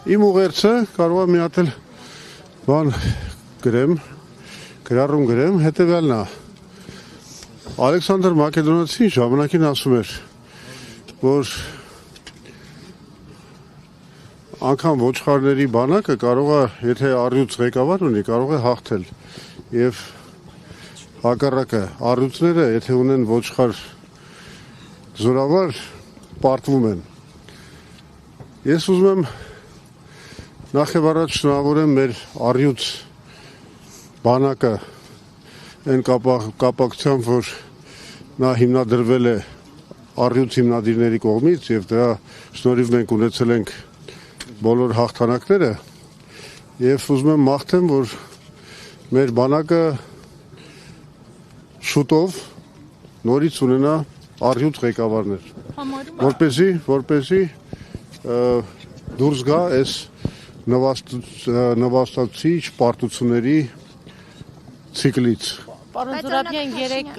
Իմ ուղերձը կարող է մի հատ էլ բան գրառում գրեմ, հետևյալն է։ Ալեքսանդր Մակեդոնացին ժամանակին ասում էր, որ անգամ ոչխարների բանակը կարող է, եթե առյուծ ղեկավար ունի, կարող է հաղթել։ Եվ հակառակը առյուծները, եթե ունեն ոչխար զորավար, պարտվում են։ Ես ուզում եմ նախ եւ առաջ շնորհավորեմ մեր առյուծ բանակը այն կապակցությամբ, որ նա հիմնադրվել է առյուծ հիմնադիրների կողմից եւ դրա շնորհիվ մենք ունեցել ենք բոլոր հաղթանակները եւ ուզում եմ մաղթեմ, որ մեր բանակը շուտով նորից ունենա առյուծ ղեկավարներ, որպեսզի դուրս գա այս նվաստացիչ պարտությունների ցիկլից։ Պարոն Զուրաբյան, երեք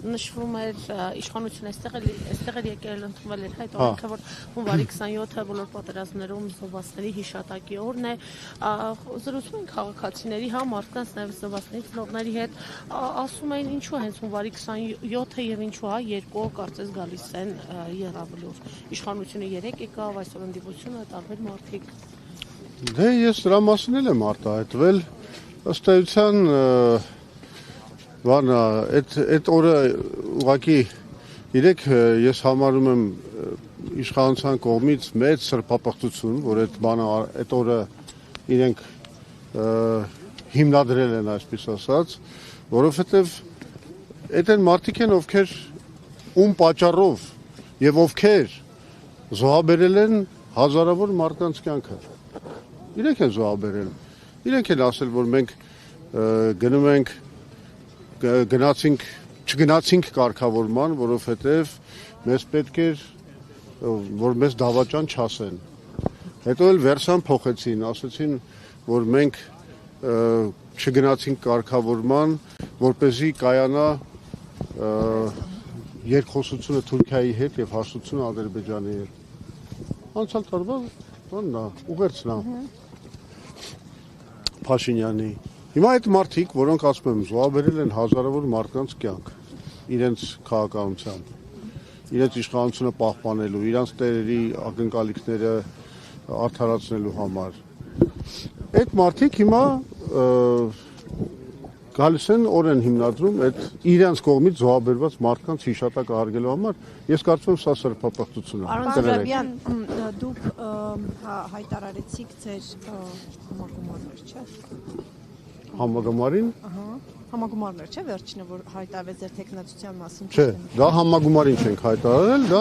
նշվում էր իշխանությունը այստեղ էր եկել ընդունվել էր հայտ օրենքը, որ հունվարի 27-ը բոլոր պատերազմներում զոհվածների հիշատակի օրն է։ Զրուցում են քաղաքացիների, մարդկանց, նաև զոհվածների ծնողների հետ, ասում էին ինչու հենց հունվարի 27-ը եւ ինչու երկու օր կարծես գալիս են Եղավլուր։ Իշխանությունը երեք եկավ, այսօր ընդդիմությունը տարբեր մարդիկ։ Դե ես դրա մասին էլ եմ արտահայտվել, ըստ էության բանը, այդ օրը ուղղակի իրեք ես համարում եմ իշխանության կողմից մեծ սրբապղծություն, որ այդ օրը իրենք հիմնադրել են, այսպես ասած, որովհետև այդ են մարդիկ են, ովքեր ում պատճառով եւ ովքեր զոհաբերել են հազարավոր մարդկանց կյանքը։ Իրենք են զոհաբերել։ Իրենք են ասել, որ մենք գնում ենք չգնացինք կարգավորման, որովհետև մեզ պետք էր, որ մեզ դավաճան չասեն։ Հետո էլ վերսան փոխեցին, ասեցին, որ մենք չգնացինք կարգավորման, որպեսզի կայանա երկխոսությունը Թուրքիայի հետ եւ հաշտությունը Ադրբեջանի հետ։ Անցյալ տարվա բանն է, ուղերձն է Փաշինյանի։ Հիմա այդ մարդիկ, որոնք ասում եմ, զոհաբերել են հազարավոր մարդկանց կյանք իրենց քաղաքականությամբ, իրենց իշխանությունը պահպանելու, իրենց տերերի ակնկալիքները արդարացնելու համար։ Այդ մարդիկ հիմա գալիս են օր են հիմնադրում այդ իրենց կողմից զոհաբերված մարդկանց հիշատակը հարգելու համար։ Ես կարծում եմ սա սրբապղծություն է։ Պարոն Զուրաբյան, դուք հայտարարեցիք ձեր համագումարներ, չէ՞։ Համագումարին։ Համագումարներ, չէ՞, վերջինը որ հայտարարեց ձեր տեխնացության մասին։ Չէ, դա համագումարին չենք հայտարարել, դա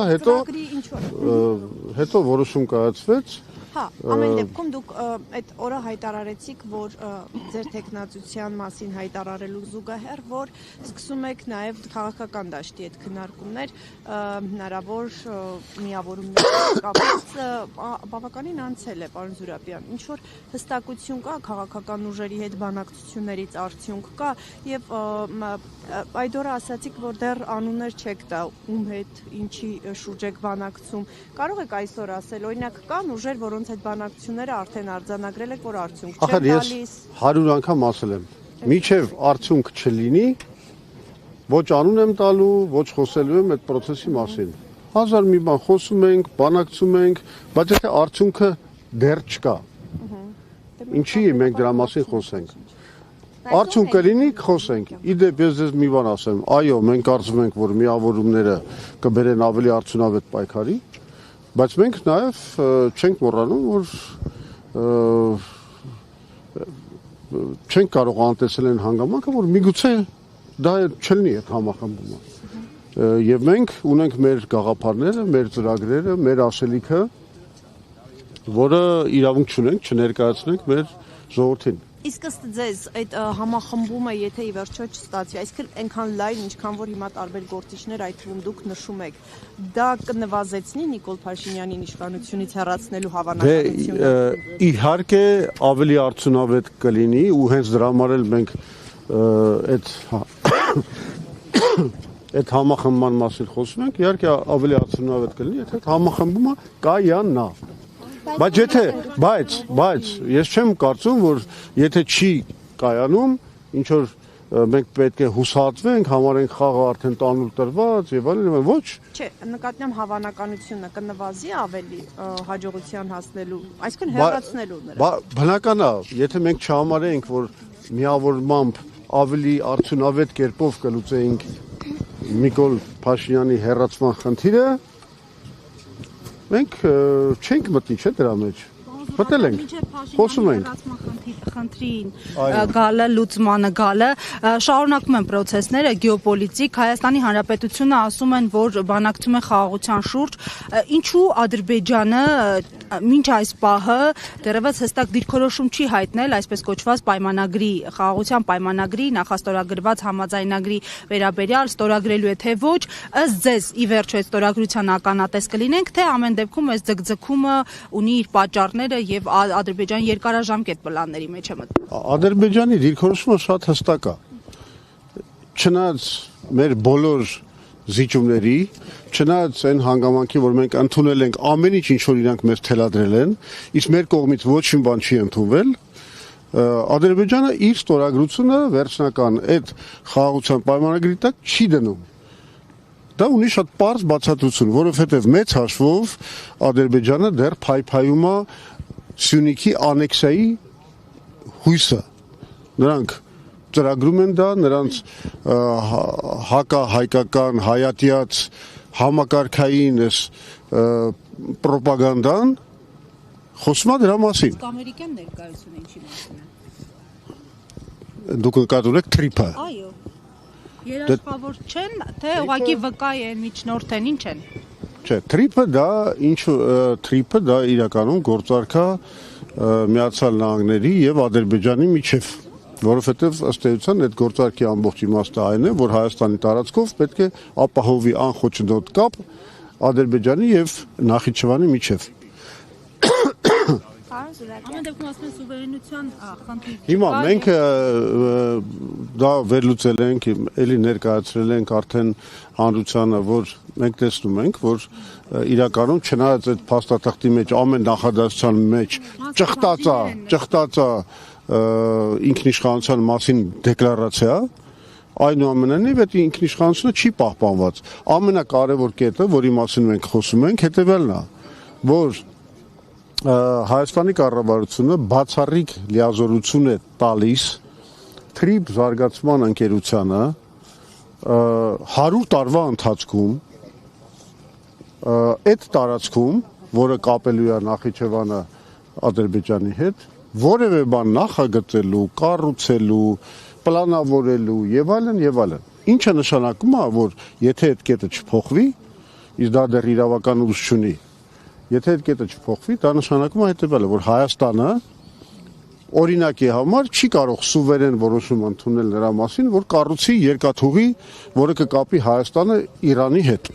հետո որոշում կայացվեց։ Ամեն դեպքում դուք այդ օրը հայտարարեցիք, որ ձեր տեխնացության մասին հայտարարելու զուգահեռ, որ սկսում եք նաև քաղաքական դաշտի այդ քննարկումներ, հնարավոր միավորումներ կապած բավականին անցել է, պարոն Զուրաբյան, ինչ որ հստակություն կա քաղաքական ուժերի հետ բանակցություններից արդյունք կա եւ այդ օրը ասացիք, որ դեռ անուններ չեք տա, ում հետ, ինչի շուրջ եք բանակցում։ Կարող եք այսօր ասել, օրինակ կան ուժեր, որոնց այդ բանակցությունները արդեն արձանագրել եք, որ արդյունք չեն տալիս։ Ախր ես 100 անգամ ասել եմ, մինչև արդյունք չլինի, ոչ անուն եմ տալու, ոչ խոսելու եմ այդ process-ի մասին։ Հազար մի բան խոսում ենք, բանակցում ենք, բայց եթե արդյունքը դեռ չկա։ Ինչի մենք դրա մասին խոսենք։ Արդյունք կլինի, խոսենք։ Իդեպ ես ձեզ մի բան ասեմ, այո, մենք կարծում ենք, որ միավորումները կբերեն ավելի արդյունավետ պայքարի, բայց մենք նաև չենք մոռանում, որ չենք կարող անտեսել այն հանգամանքը, որ միգուցե դա չլինի այդ համախմբումը։ Եվ մենք ունենք մեր գաղափարները, մեր ծրագրերը, մեր ասելիքը, որը իրավունք չունենք չներկայացնենք մեր ժողովրդին։ Իսկ ըստ ձեզ այդ համախմբումը, եթե ի վերջո չստացվի, այսինքն այնքան լայն, ինչքան որ հիմա տարբեր գործիչներ, այդ թվում դուք նշում եք, դա կնվազեցնի Նիկոլ Փաշինյանին իշխանությունից հեռացնելու հավանականությունը։ Իհարկե ավելի արդյունավետ կլինի ու հենց դրա համար էլ մենք այդ համախմբման մասին խոսում ենք, իհարկե ավելի արդյունավետ կլինի, եթե համախմբումը կայանա։ Բայց ես չեմ կարծում, որ եթե չի կայանում, ինչ որ մենք պետք է հուսահատվենք, համարենք խաղը արդեն տանուլ տրված եւ այլն, ոչ։ Չէ, նկատի եմ հավանականությունը կնվազի ավելի հաջողության հասնելու, այսինքն հեռացնելու նրան։ Բնական է, եթե մենք չհամարենք, որ միավորմամբ ավելի արդյունավետ կերպով կլուծեինք Նիկոլ Փաշինյանի հեռացման խնդիրը, մենք չենք մտնի, չէ՞ դրա մեջ։ Մտել ենք, խոսում ենք։ Խնդրին գալը, լուծմանը գալը, շարունակում են պրոցեսները գեոպոլիտիկ, Հայաստանի Հանրապետությունը ասում են, որ բանակցում է խաղաղության շուրջ, ինչու Ադրբեջանը մինչ այս պահը դեռևս հստակ դիրքորոշում չի հայտնել այսպես կոչված պայմանագրի, խաղաղության պայմանագրի, նախաստորագրված համաձայնագրի վերաբերյալ ստորագրելու է թե ոչ, ըստ ձեզ ի վերջո այդ ստորագրության ականատես կլինենք, թե ամեն դեպքում այս ձգձգումը ունի իր պատճառները եւ Ադրբեջանի երկարաժամկետ պլանների մեջ է մտնում։ Ադրբեջանի դիրքորոշումը շատ հստակ է։ Չնայած մեր բոլոր զիջումների, չնայած այն հանգամանքի, որ մենք ընդունել ենք ամեն ինչ, ինչ որ իրանք մեզ թելադրել են, իսկ մեր կողմից ոչ մի բան չի ընդունվել, Ադրբեջանը իր ստորագրությունը վերջնական այդ խաղաղության պայմանագրի տակ չի դնում։ Դա ունի շատ պարզ բացատրություն, որովհետև մեծ հաշվով Ադրբեջանը դեռ փայփայում է Սյունիքի անեքսիայի հույսը։ Նրանք ծրագրում են դա, նրանց հակահայկական, հայատյաց համակարգային պրոպագանդան խոսում է դրա մասին։ Ամերիկյան ներկայությունը ինչի մասին է։ Դուք նկատում եք թրիփը։ Այո։ Երաշխավոր չեն, թե ուղղակի վկա են, միջնորդ են, ինչ են։ Չէ, թրիփը դա իրականում գործարք է Միացյալ Նահանգների եւ Ադրբեջանի միջև, որովհետեւ ըստ էության այդ գործարքի ամբողջ իմաստը այն է, որ Հայաստանի տարածքով պետք է ապահովի անխոչնդոտ կապ Ադրբեջանի եւ Նախիջևանի միջև։ Ամեն դեպքում ասում են սուվերենության խնդիր։ Հիմա մենք դա վերլուծել ենք, էլի ներկայացրել ենք արդեն հանրությանը, որ մենք տեսնում ենք, որ իրականում չնայած այդ փաստաթղթի մեջ ամեն նախադասության մեջ ճխտած է ինքնիշխանության մասին դեկլարացիա, այնուամենայնիվ այդ ինքնիշխանությունը չի պահպանված։ Ամենակարևոր կետը, որի մասին մենք խոսում ենք, հետևյալն է, որ Հայաստանի կառավարությունը բացառիկ լիազորություն է տալիս թրիփ զարգացման ընկերությանը 100 տարվա ընթացքում այդ տարածքում, որը կապելու է Նախիջևանը Ադրբեջանի հետ, որևէ բան նախագծելու, կառուցելու, պլանավորելու եւ այլն, ինչը նշանակում է, որ եթե այդ կետը չփոխվի, իսկ դա դեռ իրավական ուժ չունի, եթե այդ կետը չփոխվի, դա նշանակում է հետևյալը, որ Հայաստանը օրինակի համար չի կարող սուվերեն որոշում ընդունել նրա մասին, որ կառուցի երկաթուղի, որը կկապի Հայաստանը Իրանի հետ։